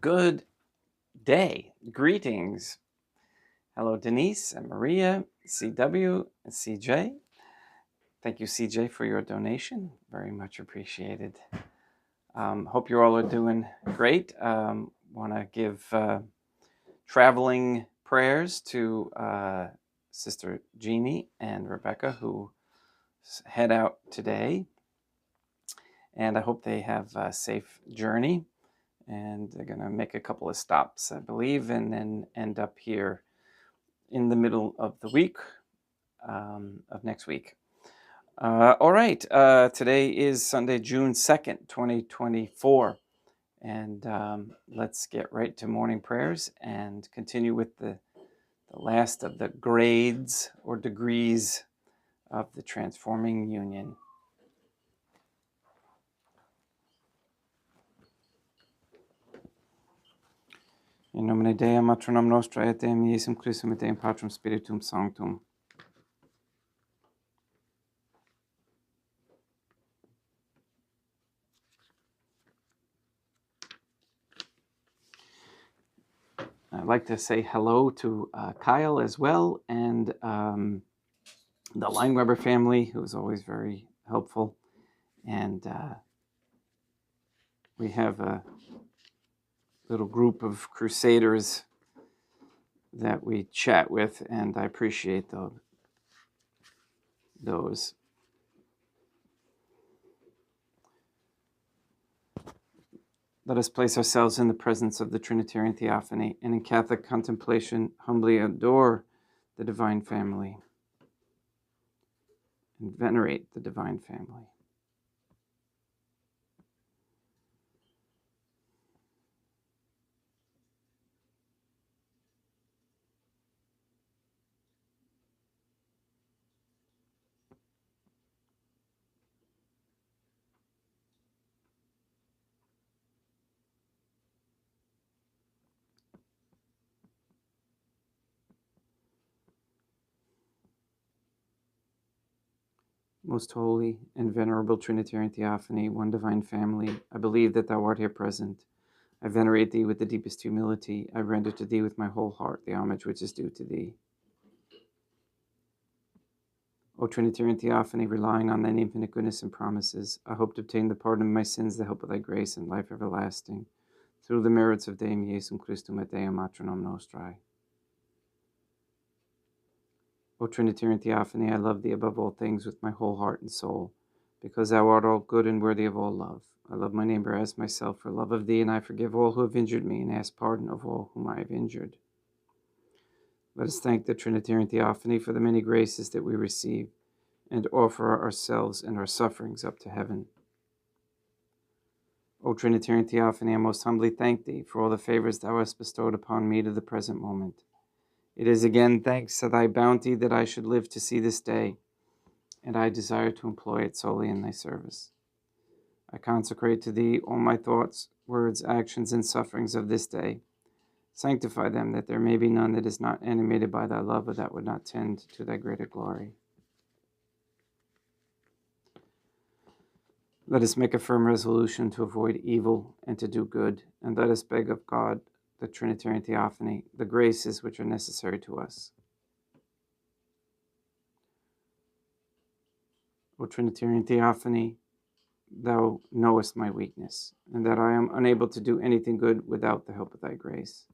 Good day. Greetings. Hello, Denise and Maria, CW, and CJ. Thank you, CJ, for your donation. Very much appreciated. Hope you all are doing great. Want to give traveling prayers to Sister Jeannie and Rebecca, who head out today. And I hope they have a safe journey. And they're going to make a couple of stops, I believe, and then end up here in the middle of the week, of next week. All right, today is Sunday, June 2nd, 2024. And let's get right to morning prayers and continue with the last of the grades or degrees of the transforming union. In nomine Dei, Matronum Nostra, et Deum Iesum Christum, et Deum Patrum Spiritum Sanctum. I'd like to say hello to Kyle as well, and the Lineweber family, who's always very helpful. And we have a little group of crusaders that we chat with, and I appreciate those. Let us place ourselves in the presence of the Trinitarian Theophany, and in Catholic contemplation humbly adore the Divine Family and venerate the Divine Family. Most holy and venerable Trinitarian Theophany, one divine family, I believe that thou art here present. I venerate thee with the deepest humility. I render to thee with my whole heart the homage which is due to thee. O Trinitarian Theophany, relying on thine infinite goodness and promises, I hope to obtain the pardon of my sins, the help of thy grace, and life everlasting, through the merits of Deum Iesum Christum et Deum Matronum Nostrae. O Trinitarian Theophany, I love thee above all things with my whole heart and soul, because thou art all good and worthy of all love. I love my neighbor as myself for love of thee, and I forgive all who have injured me, and ask pardon of all whom I have injured. Let us thank the Trinitarian Theophany for the many graces that we receive, and offer ourselves and our sufferings up to heaven. O Trinitarian Theophany, I most humbly thank thee for all the favors thou hast bestowed upon me to the present moment. It is again thanks to thy bounty that I should live to see this day, and I desire to employ it solely in thy service. I consecrate to thee all my thoughts, words, actions, and sufferings of this day. Sanctify them, that there may be none that is not animated by thy love, or that would not tend to thy greater glory. Let us make a firm resolution to avoid evil and to do good, and let us beg of God, the Trinitarian Theophany, the graces which are necessary to us. O Trinitarian Theophany, thou knowest my weakness, and that I am unable to do anything good without the help of thy grace.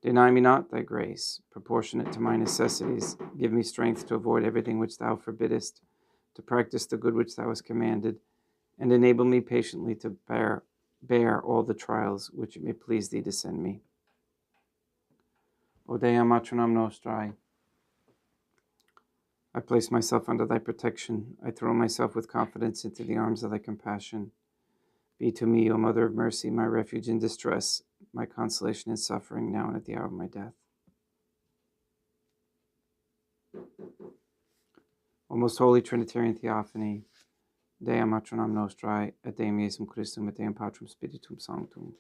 Deny me not thy grace, proportionate to my necessities. Give me strength to avoid everything which thou forbiddest, to practice the good which thou hast commanded, and enable me patiently to bear all the trials which it may please thee to send me. O Dea Matronam Nostrae, I place myself under thy protection. I throw myself with confidence into the arms of thy compassion. Be to me, O Mother of Mercy, my refuge in distress, my consolation in suffering, now and at the hour of my death. O most holy Trinitarian Theophany, Dea Matronam Nostrae, et Deum Iesum Christum, et Deum Patrum Spiritum Sanctum.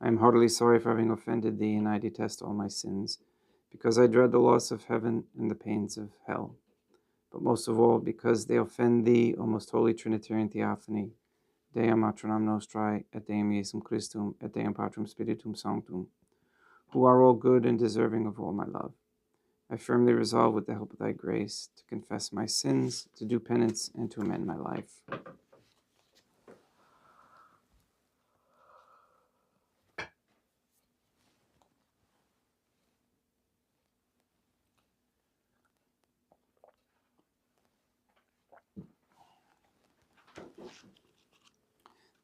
I am heartily sorry for having offended thee, and I detest all my sins, because I dread the loss of heaven and the pains of hell. But most of all, because they offend thee, O most holy Trinitarian Theophany, Deum Matronam Nostrae, et Deum Iesum Christum, et Deum Patrum Spiritum Sanctum, who are all good and deserving of all my love. I firmly resolve, with the help of thy grace, to confess my sins, to do penance, and to amend my life.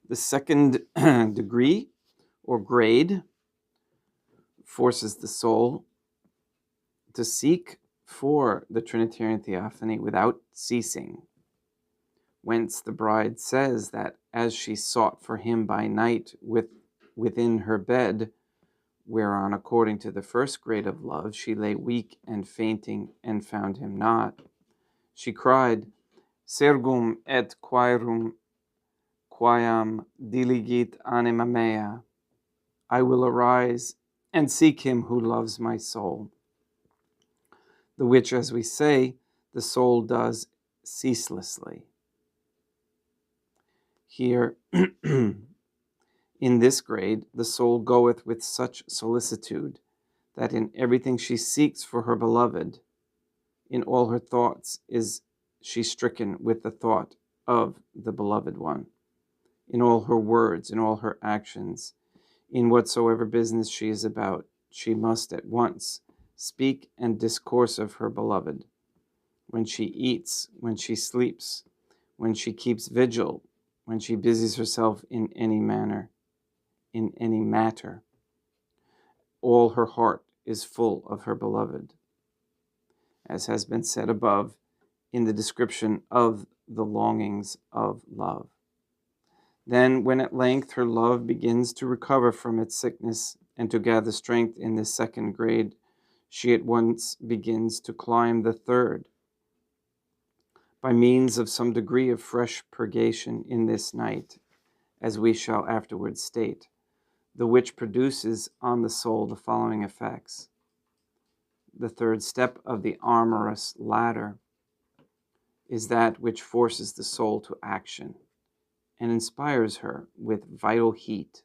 The second degree, or grade, forces the soul to seek for the Trinitarian Theophany without ceasing. Whence the bride says that as she sought for him by night within her bed, whereon according to the first grade of love she lay weak and fainting and found him not, she cried, Sergum et quaerum quaam diligit anima mea, I will arise and seek him who loves my soul. The which, as we say, the soul does ceaselessly. Here, in this grade, the soul goeth with such solicitude that in everything she seeks for her beloved, in all her thoughts is she stricken with the thought of the beloved one. In all her words, in all her actions, in whatsoever business she is about, she must at once speak and discourse of her beloved. When she eats, when she sleeps, when she keeps vigil, when she busies herself in any manner, in any matter, all her heart is full of her beloved, as has been said above in the description of the longings of love. Then, when at length her love begins to recover from its sickness and to gather strength in this second grade, she at once begins to climb the third, by means of some degree of fresh purgation in this night, as we shall afterwards state, the which produces on the soul the following effects. The third step of the amorous ladder is that which forces the soul to action and inspires her with vital heat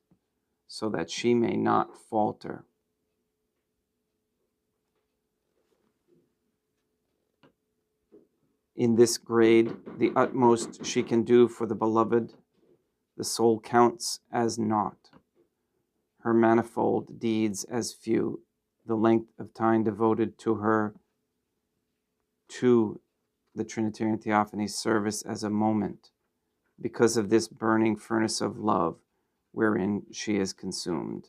so that she may not falter. In this grade, the utmost she can do for the beloved, the soul counts as naught, her manifold deeds as few, the length of time devoted to her, to the Trinitarian Theophany service as a moment, because of this burning furnace of love wherein she is consumed.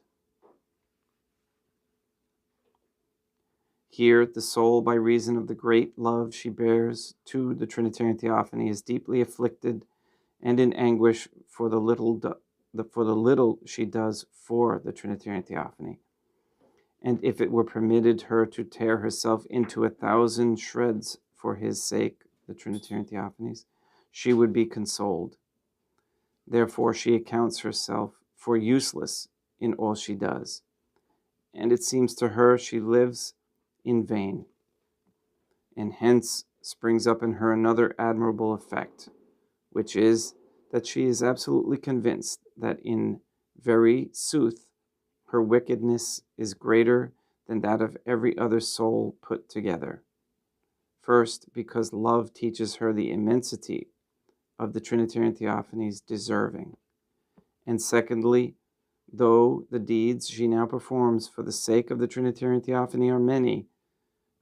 Here, the soul, by reason of the great love she bears to the Trinitarian Theophany, is deeply afflicted and in anguish for the little she does for the Trinitarian Theophany. And if it were permitted her to tear herself into 1,000 shreds for his sake, the Trinitarian Theophanies, she would be consoled. Therefore, she accounts herself for useless in all she does, and it seems to her she lives in vain. And hence springs up in her another admirable effect, which is that she is absolutely convinced that in very sooth her wickedness is greater than that of every other soul put together. First, because love teaches her the immensity of the Trinitarian Theophany's deserving. And secondly, though the deeds she now performs for the sake of the Trinitarian Theophany are many,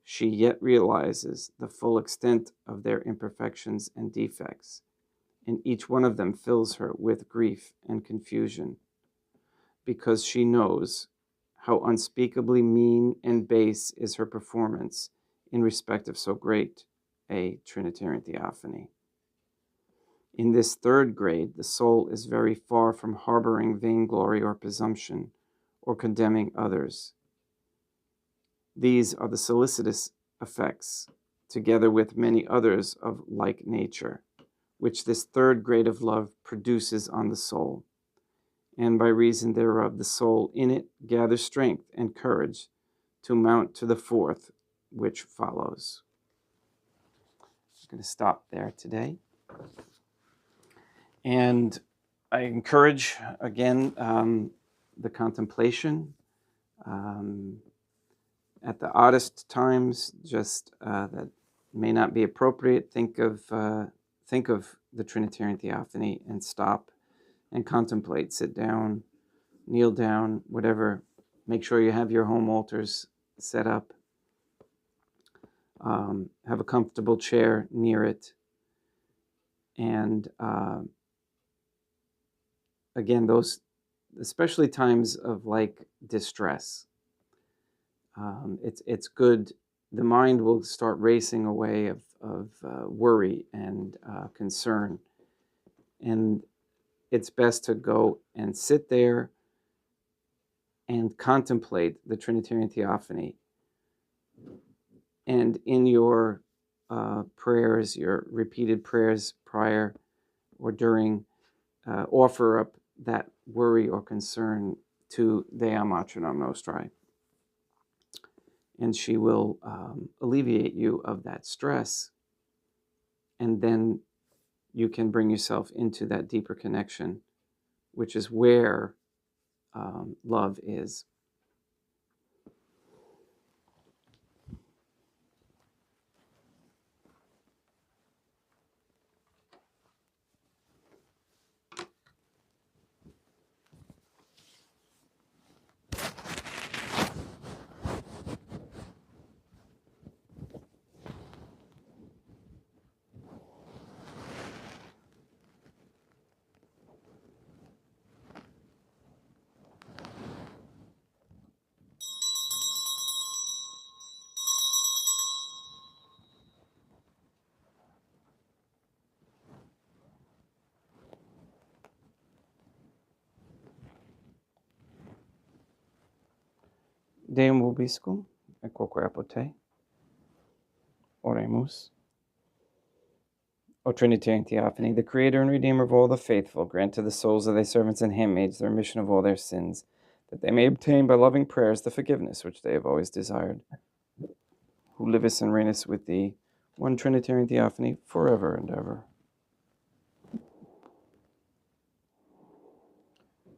she yet realizes the full extent of their imperfections and defects, and each one of them fills her with grief and confusion, because she knows how unspeakably mean and base is her performance in respect of so great a Trinitarian Theophany. In this third grade, the soul is very far from harboring vainglory or presumption, or condemning others. These are the solicitous effects, together with many others of like nature, which this third grade of love produces on the soul. And by reason thereof, the soul in it gathers strength and courage to mount to the fourth, which follows. I'm going to stop there today. And I encourage, again, the contemplation. At the oddest times, just that may not be appropriate, think of the Trinitarian Theophany and stop and contemplate. Sit down, kneel down, whatever. Make sure you have your home altars set up. Have a comfortable chair near it. And again, those, especially times of like distress, it's good. The mind will start racing away of worry and concern. And it's best to go and sit there and contemplate the Trinitarian Theophany. And in your prayers, your repeated prayers prior or during, offer up that worry or concern to Dea Matronam Nostrae. And she will alleviate you of that stress. And then you can bring yourself into that deeper connection, which is where love is. Deum vobiscum, et quoque apote. Oremus. O Trinitarian Theophany, the Creator and Redeemer of all the faithful, grant to the souls of thy servants and handmaids the remission of all their sins, that they may obtain by loving prayers the forgiveness which they have always desired. Who livest and reignest with thee, one Trinitarian Theophany, forever and ever.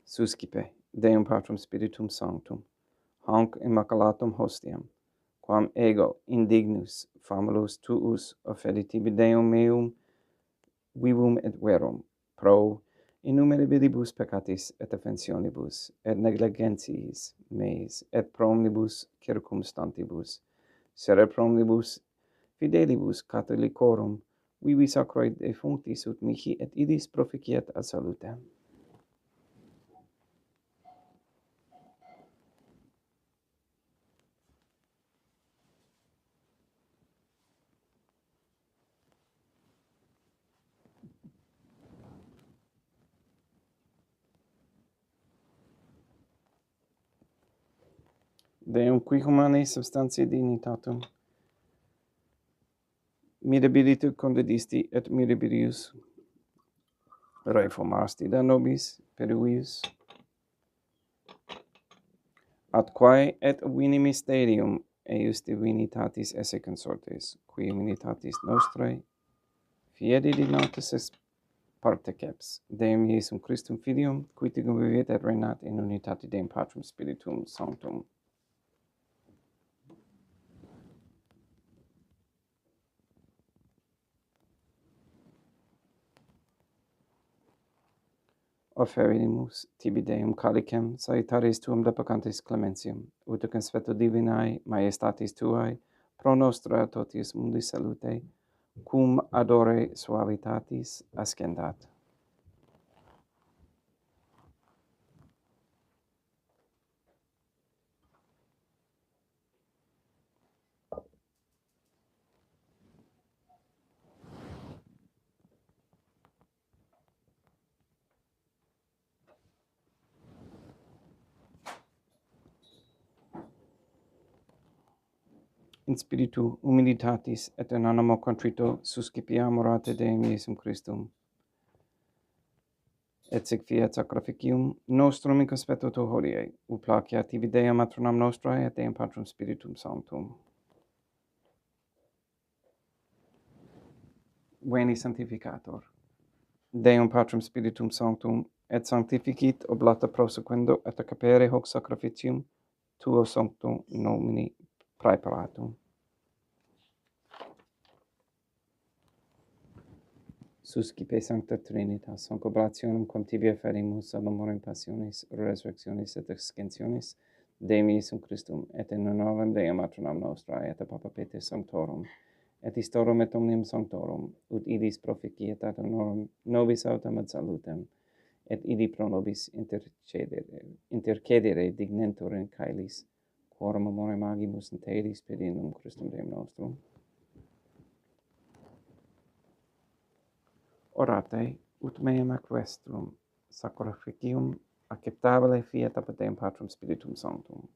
Suscipe, Deum Patrum Spiritum Sanctum, hanc immaculatum hostiam, quam ego indignus famulus tuus offeri tibi Deum meum vivum et verum, pro innumerabilibus peccatis et offensionibus, et negligentiis meis, et pro omnibus circumstantibus, sere pro omnibus fidelibus catholicorum, vivi sacroid defunctis ut mihi et idis proficiat ad salutem. Deum qui humanae substantiae dignitatum mirabilitu condedisti et mirabilius reformasti da nobis peruius, atquae et vini mysterium eius divinitatis esse consortes, qui humanitatis nostrae fieri dignatus est parteceps, Deum Iesum Christum Filium, qui tigum vivet et regnat in unitate Deum Patrum Spiritum Sanctum. Offerimus tibi Deum calicem salutaris tuum deprecantis clementium, ut conspecto divinae majestatis tuae pro nostra totius mundi salute, cum adore suavitatis ascendat. In spiritu humilitatis et in animo contrito suscipiam orate Deum Iesum Christum, et sic fiat sacrificium nostrum in conspecto tu hodie, ut placeat tibi Deum Matronam Nostrae et Deum Patrum Spiritum Sanctum. Veni Sanctificator. Deum Patrum Spiritum Sanctum et sanctificit oblata prosequendo et capere hoc sacrificium tuo sancto nomini praeparatum. Suscipe Sancta Trinitas, sonc oblationem quam tibia ferimus ab amorem passionis, resurrectionis et extinctionis Dei Iesum Christum, et in honorem Dei matronam nostrae, et a Papa Peter Sanctorum, et istorum et omnium sanctorum, ut idis proficiat ad honorem nobis autem ad salutem, et idi pro nobis intercedere dignentur in caelis, quorum amorem agimus in te spedinum Christum Deum nostrum. Orate, ut meam equestrum, sacrificium acceptabile fiat ab Deum Patrum Spiritum Sanctum.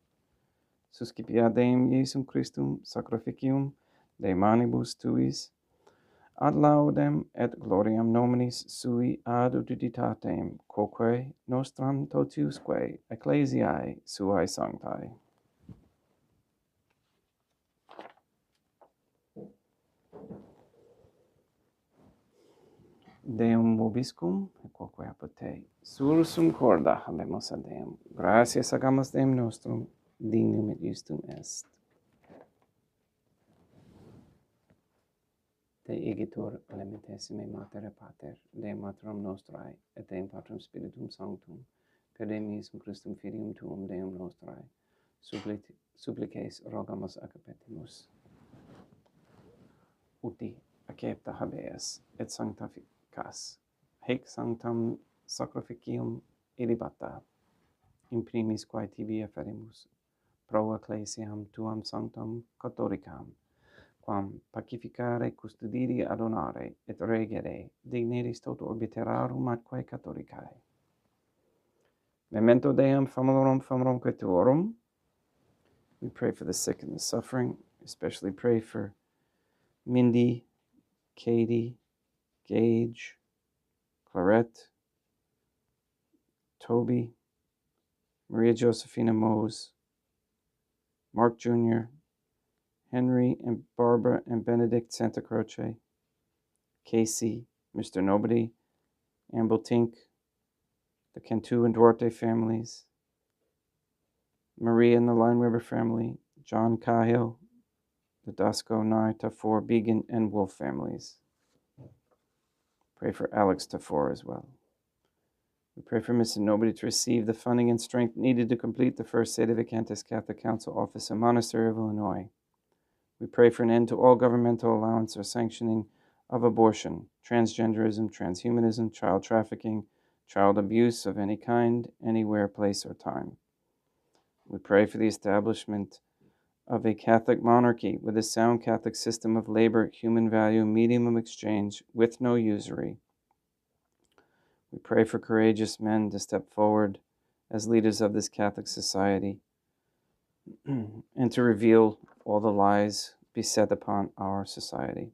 Suscipia Deum Iesum Christum sacrificium de manibus tuis, ad laudem et gloriam nominis sui ad uditatem, quoque nostram totiusque ecclesiae suae sanctae. Deum vobiscum, et quoque apud te, sursum corda habemus ad Deum. Gratias agamus Deum nostrum, dignum et justum est. Te igitur elementissime Mater et Pater, Deum Matrum nostrae, et Deum Patrum Spiritum Sanctum, per Deum Iesum Christum Filium Tuum Deum nostrae, supplices rogamus acceptimus. Uti accepta habeas, et sanctificas, haec sanctam sacrificium ilibata, in primis quae tibi ferimus, pro ecclesiam tuam sanctam catholicam, quam pacificare, custodire, adonare, et regere, digneris toto orbiterarum atque catholicae. Memento Deum famorum tuorum. We pray for the sick and the suffering, especially pray for Mindy, Katie, Gage, Clarette, Toby, Maria Josephina Mose, Mark Jr., Henry and Barbara and Benedict Santa Croce, Casey, Mr. Nobody, Amble Tink, the Cantu and Duarte families, Maria and the Lineweber family, John Cahill, the Dasco, Nye, Tafor, Began, and Wolf families. Pray for Alex Tafor as well. We pray for Mr. Nobody to receive the funding and strength needed to complete the first Sede Vacantis Catholic Council office in Monastery of Illinois. We pray for an end to all governmental allowance or sanctioning of abortion, transgenderism, transhumanism, child trafficking, child abuse of any kind, anywhere, place, or time. We pray for the establishment of a Catholic monarchy with a sound Catholic system of labor, human value, medium of exchange, with no usury. We pray for courageous men to step forward as leaders of this Catholic society and to reveal all the lies beset upon our society.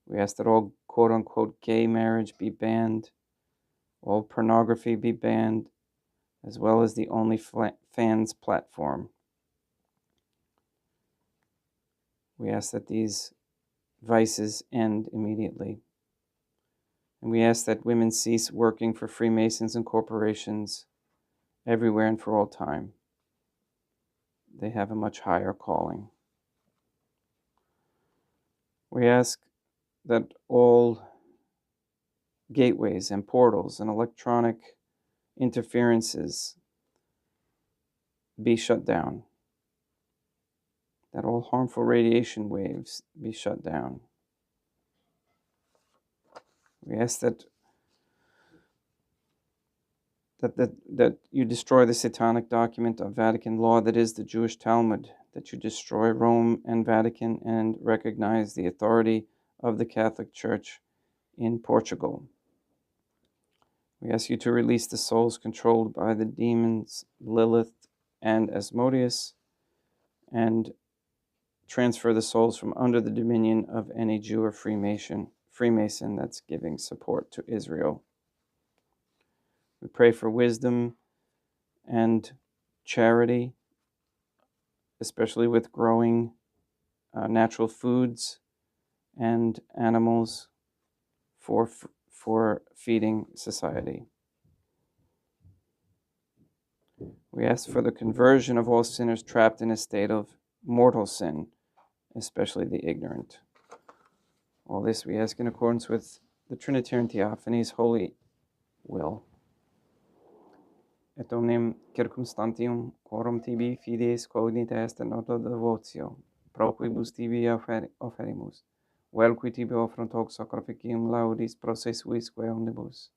We ask that all quote-unquote gay marriage be banned, all pornography be banned, as well as the OnlyFans platform. We ask that these vices end immediately. And we ask that women cease working for Freemasons and corporations everywhere and for all time. They have a much higher calling. We ask that all gateways and portals and electronic interferences be shut down, that all harmful radiation waves be shut down. We ask that you destroy the satanic document of Vatican law that is the Jewish Talmud, that you destroy Rome and Vatican and recognize the authority of the Catholic Church in Portugal. We ask you to release the souls controlled by the demons Lilith and Asmodeus, and transfer the souls from under the dominion of any Jew or Freemason that's giving support to Israel. We pray for wisdom and charity, especially with growing natural foods and animals for feeding society. We ask for the conversion of all sinners trapped in a state of mortal sin, especially the ignorant. All this we ask in accordance with the Trinitarian Theophany's holy will. Et omnem circumstantium quorum tibi fides cognita est nota devotio, pro quibus tibi offerimus, vel qui tibi offrunt hoc sacrificium laudis prosesuisque omnibus,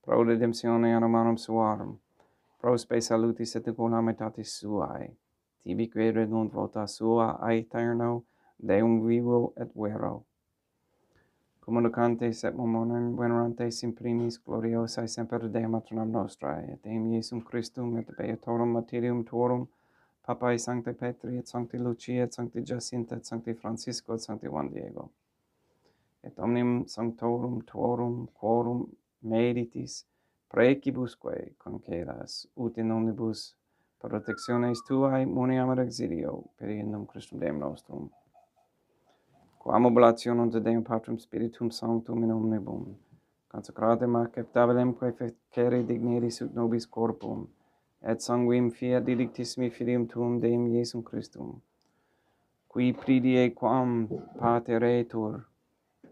pro redemptione anomanum suarum, pro spe salutis et economitatis suae, tibi que redunt vota sua aeterno, Deum vivo et vero. Communicantes et momentum venerantes in primis gloriosae semper Deum matronam nostrae, et Deum Iesum Christum et beatorum martyrium tuorum, Papae Sancte Petri et Sancti Lucia et Sancti Jacinta et Sancti Francisco et Sancti Juan Diego. Et omnium sanctorum tuorum quorum meditis praecibusque concedas, ut in omnibus protectiones tuae muniamur exilio, per innum Christum Deum nostrum. Quam oblationem de Deum Patrum Spiritum Sanctum in omnibum, consecratem acceptabilem quae fecere digneris ut nobis corpum, et sanguim fiat dilictissimi filium tuum Deum Iesum Christum, qui pridie quam pateretur,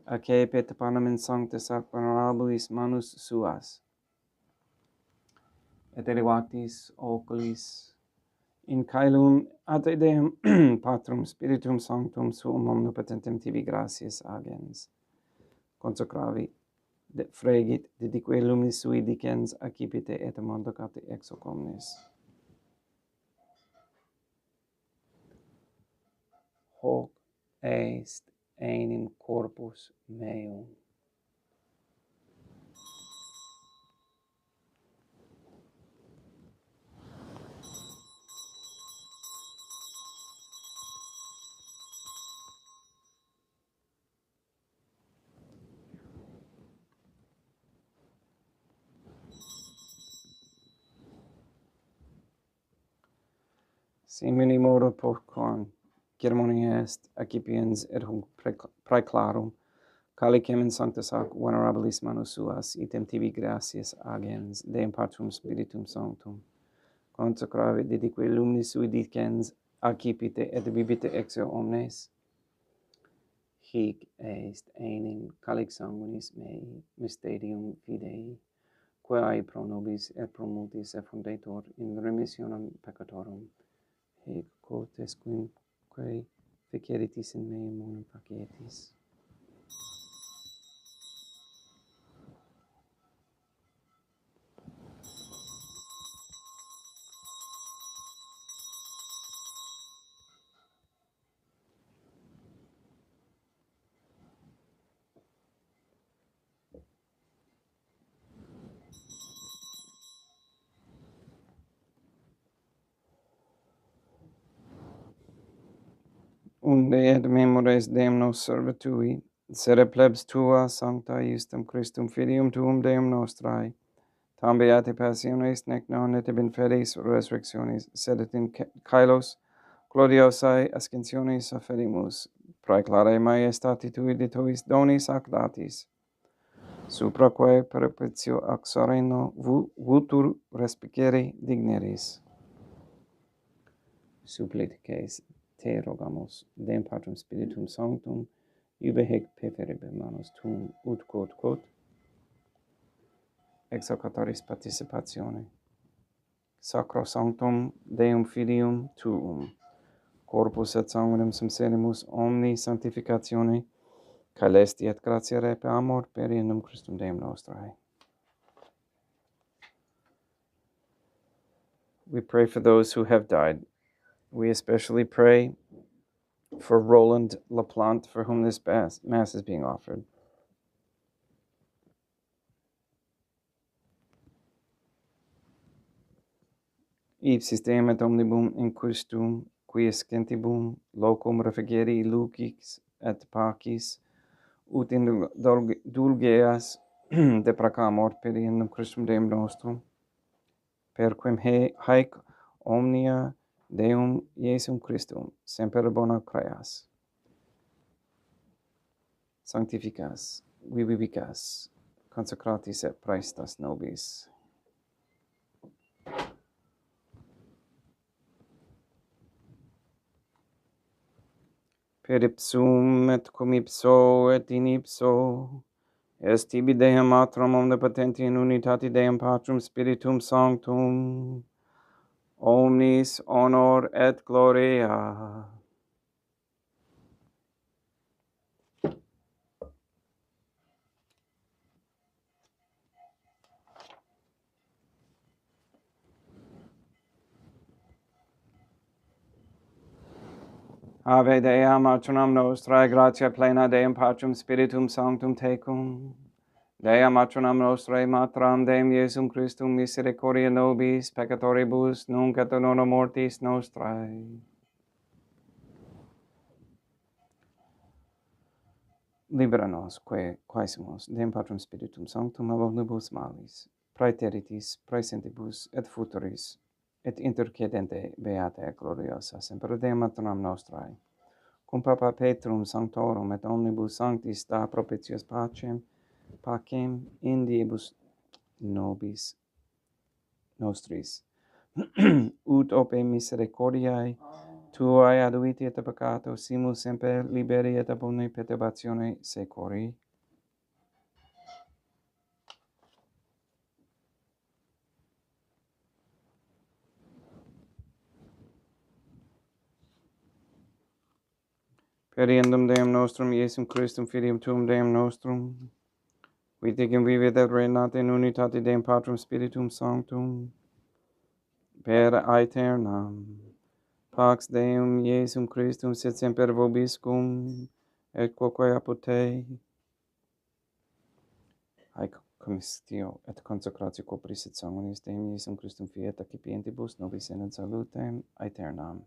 accepet panem in sanctis ac venerabilis manus suas, et elevatis oculis in caelum ad Deum Patrum Spiritum Sanctum suum omnipotentem tibi gratias agens. Consecravi, fregit, dedique lumis sui dicens accipite et mondocate ex hoc omnes. Hoc est enim corpus meum. Simini modo postquam ceremonia est accipiens et hunc praeclarum, calicem in sanctus ac venerabilis manus suas, item tibi gratias agens, Deum Patrum Spiritum Sanctum, consecravi dedique luminis sui dicens accipite et bibite ex eo omnes. Hic est enim calix sanguinis mei mysterium fidei, quae pro nobis et pro multis effundetur in remissionem peccatorum, hic quod esquimque feceritis in meum monum facietis. Unde et memores Deum nos servitui, sere plebs tua sancta iustum Christum filium tuum Deum nostrae, tam beate passiones nec non et in fides resurrectionis, sed et in caelos gloriosae ascensionis offerimus, praeclare maiestati tui de tuis donis ac datis, supraque perpetio ac sereno vultur respicere digneris. Supplices te rogamus, Deum Patrum Spiritum Sanctum, iube hic peferebe manus tuum, ut quod, executaris participatione. Sacro Sanctum Deum Filium Tuum, corpus et sanguinem sumpserimus omni sanctificatione, caelesti et gratia repe amor per innum Christum Deum nostrae. We pray for those who have died. We especially pray for Roland LaPlante, for whom this Mass is being offered. Ipsis Deum et omnibum in Christum, quies gentibum locum refugere lucis et pacis, ut in dulgeas deprecamur per innum Christum Deum nostrum, per quem haec omnia Deum Iesum Christum semper bona creas, sanctificas, vivibicas, consecratis et praestas nobis. per ipsum et cum ipso et in ipso, est tibi Deum Matram omnipotenti in unitati Deum Patrum Spiritum Sanctum, omnis honor et gloria. Ave Dea matronam nostrae, gratia plena Deum Patrum Spiritum Sanctum tecum. Dea matronam nostrae, matram Deum Iesum Christum, misericordia nobis, peccatoribus, nunc et in hora mortis nostrae. Libera nos, quaesimus, Deum Patrum Spiritum Sanctum, ab omnibus malis, praeteritis, praesentibus, et futuris, et intercedente beata et gloriosa, semper Deum matronam nostrae, cum Papa Petrum Sanctorum et omnibus sanctis da propitius pacem in diebus nobis nostris, ut ope misericordiae tuae aduiti et peccato, simus semper liberi et ab omni perturbatione secori. Periendum Deum nostrum, Iesum Christum, Filium Tuum Deum nostrum, qui tecum vivit et regnat in unitate Deum Patrum Spiritum Sanctum, per aeternam. Pax Deum Iesum Christum, sit semper vobiscum, et quoque apud te. Haec commissio et consecratio copris et sanguinis Deum Iesum Christum fiat accipientibus nobis in salutem aeternam.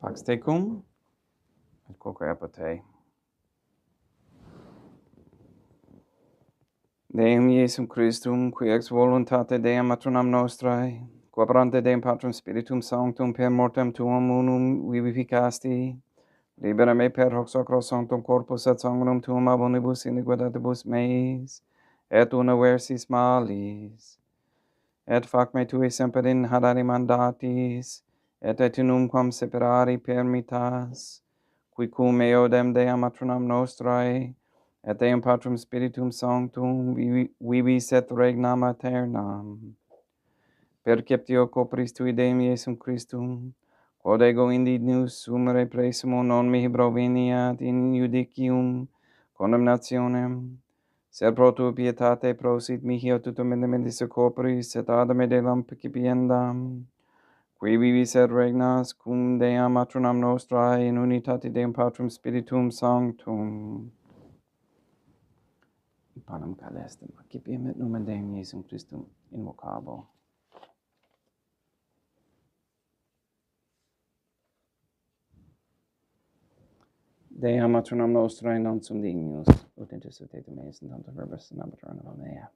Pax tecum, et quoque apud te. Deum Iesum Christum, qui ex voluntate Deum matronam nostrae, quabrante Deum Patrum Spiritum Sanctum per mortem tuum unum vivificasti, libera me per hoc sacro sanctum corpus et sanguinum tuum ab omnibus iniquitatibus meis, et universis malis, et fac me tui semper in hadari mandatis, et numquam separari permittas, qui cum eo Deum matronam nostrae, et Deum Patrum Spiritum Sanctum vivis et regnam aeternam. Perceptio copris tui Deum Iesum Christum, quod ego indignus sumere presumo non mihi proveniat in judicium condemnationem, sed pro tua pietate prosit mihi tutum mentis copris et ad me delam percipiendam, qui vivis et regnas cum Deum matronam nostrae in unitate Deum Patrum Spiritum Sanctum. Panem calestem, accipiem et numen Deum Iesum Christum invocabo. Deum matronam nostrae non sum dignius, ut intercedete meis in tanto verbis senabitur anima mea.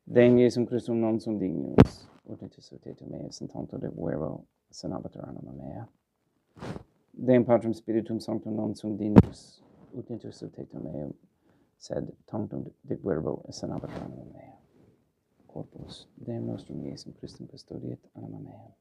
Deum Iesum Christum non sum dignius, ut intercedete meis in tanto de verbo senabitur anima mea. Deum Patrum Spiritum Sanctum non sum dignius, ut intercedete meum, sed tantum de verbo senabitur anima mea. Corpus Deum nostrum Iesum Christum custodiet anima mea.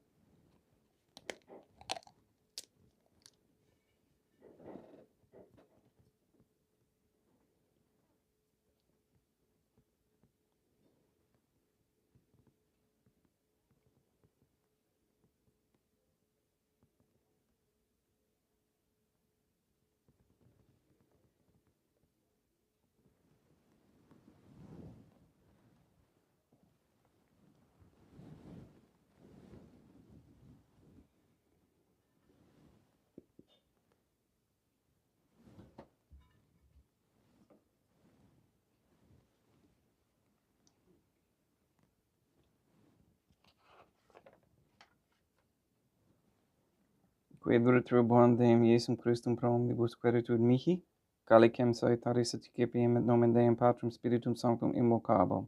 Quid retribuam Deum Iesum Christum pro omnibus queritud mihi, calicem salutaris et accipiem et nomen Deum Patrum Spiritum Sanctum invocabo.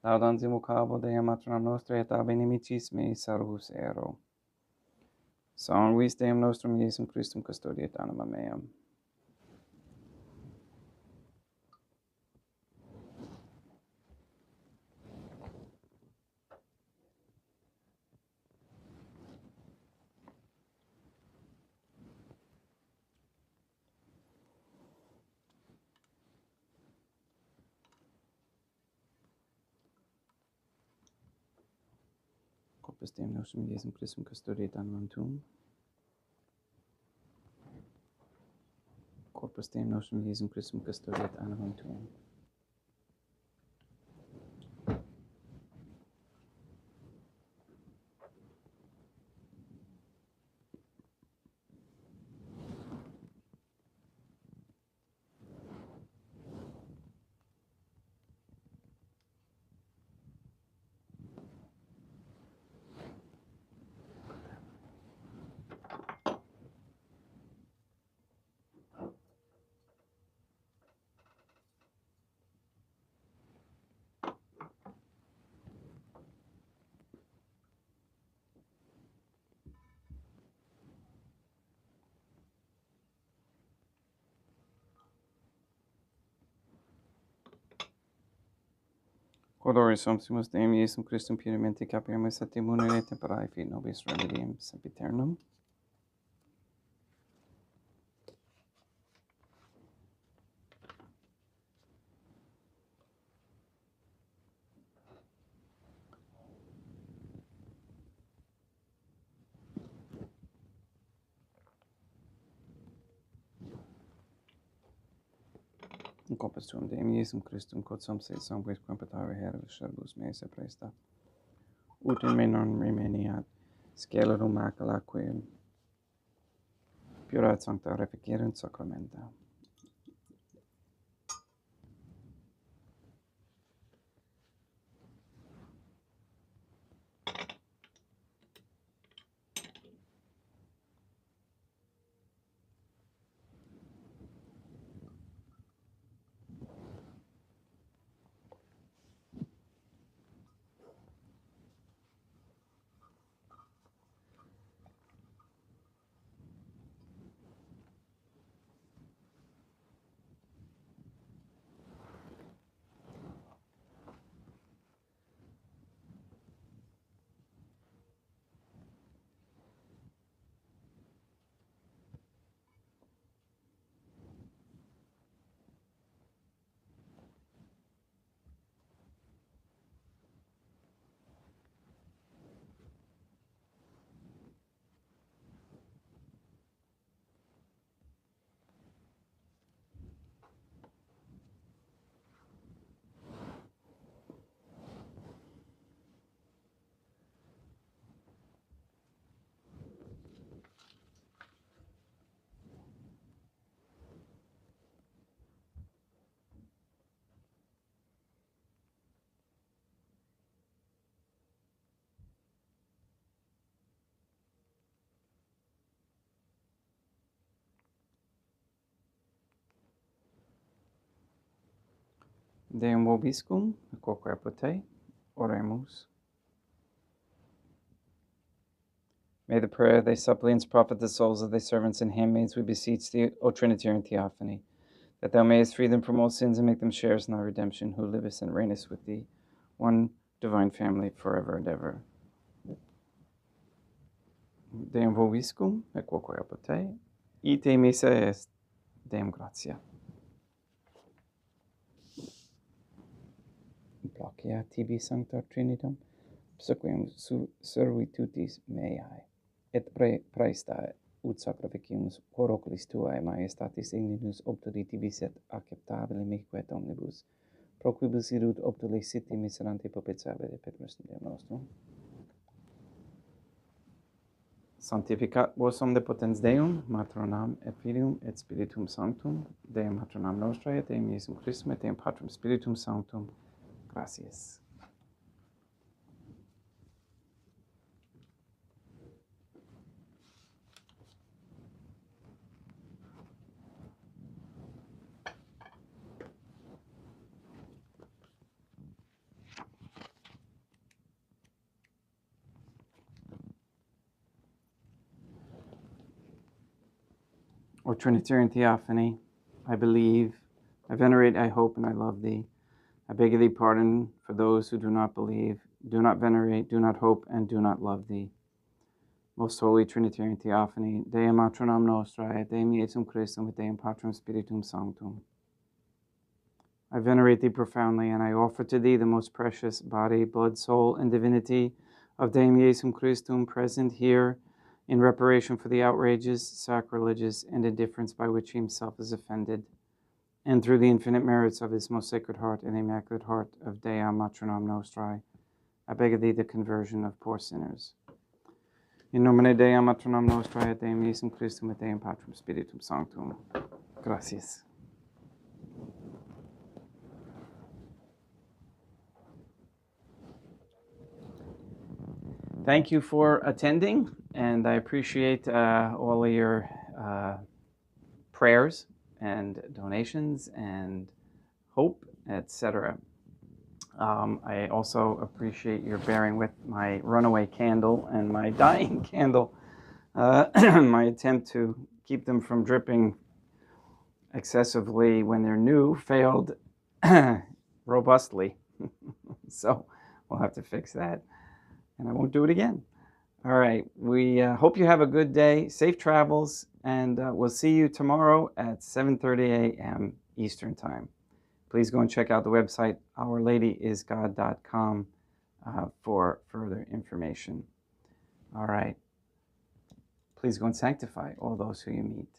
Laudans invocabo Deum matronam nostrae et ab inimicis meis salvus ero. Sanguis Deum nostrum Iesum Christum custodiet anima meam. Corpus Deum nostrum Iesum Christum custodiet animam tuum. Corpus Deum nostrum Iesum Christum custodiet animam tuum. Quodore sumpsimus Deum Iesum Christum puramente capiamus et immunere temperae fit nobis remedium sempiternum. In corpus tuum Deum Iesum Christum quod sumpse sanguis quampetare hervis sherbus meis e presta. Ut in me non remeniat scelerum macula quem pura et sancta reficirunt sacramenta. Deum vobiscum, quoque apud oremus. May the prayer of thy suppliants profit the souls of thy servants and handmaids, we beseech thee, O Trinitarian Theophany, that thou mayest free them from all sins and make them sharers in thy redemption, who livest and reignest with thee, one divine family, forever and ever. Deum vobiscum, quoque apud ite missa est, Deum gratia. Placia tibi sancta Trinitum, obsequium servitutis meae, et praesta ut sacrificium oraculis tuae majestatis igninus obtuli tibis et acceptabile mihi et omnibus, pro quibus irut obtuli siti miserante propitiabile per Christum Deum nostrum. Sanctificat vos omnipotens Deum, Matronam et Filium et Spiritum Sanctum, Deum Matronam Nostrae, et Deum Iesum Christum, et Deum Patrum Spiritum Sanctum. Gracias. O Trinitarian Theophany, I believe, I venerate, I hope, and I love thee. I beg of thee pardon for those who do not believe, do not venerate, do not hope, and do not love thee. Most Holy Trinitarian Theophany, Deum Matronam Nostrae, et Deum Iesum Christum, et Deum Patrum Spiritum Sanctum. I venerate thee profoundly, and I offer to thee the most precious body, blood, soul, and divinity of Deum Iesum Christum present here in reparation for the outrages, sacrileges, and indifference by which he himself is offended, and through the infinite merits of his most sacred heart and immaculate heart of Dea Matronam Nostrae, I beg of thee the conversion of poor sinners. In nomine Dei Matronam Nostrae et Deum Iesum Christum et Deum Patrum Spiritum Sanctum. Gracias. Thank you for attending, and I appreciate all of your prayers and donations and hope, etc. I also appreciate your bearing with my runaway candle and my dying candle. My attempt to keep them from dripping excessively when they're new failed robustly. So we'll have to fix that, and I won't do it again. All right, we hope you have a good day, safe travels, and we'll see you tomorrow at 7:30 a.m. Eastern Time. Please go and check out the website, OurLadyIsGod.com, for further information. All right. Please go and sanctify all those who you meet.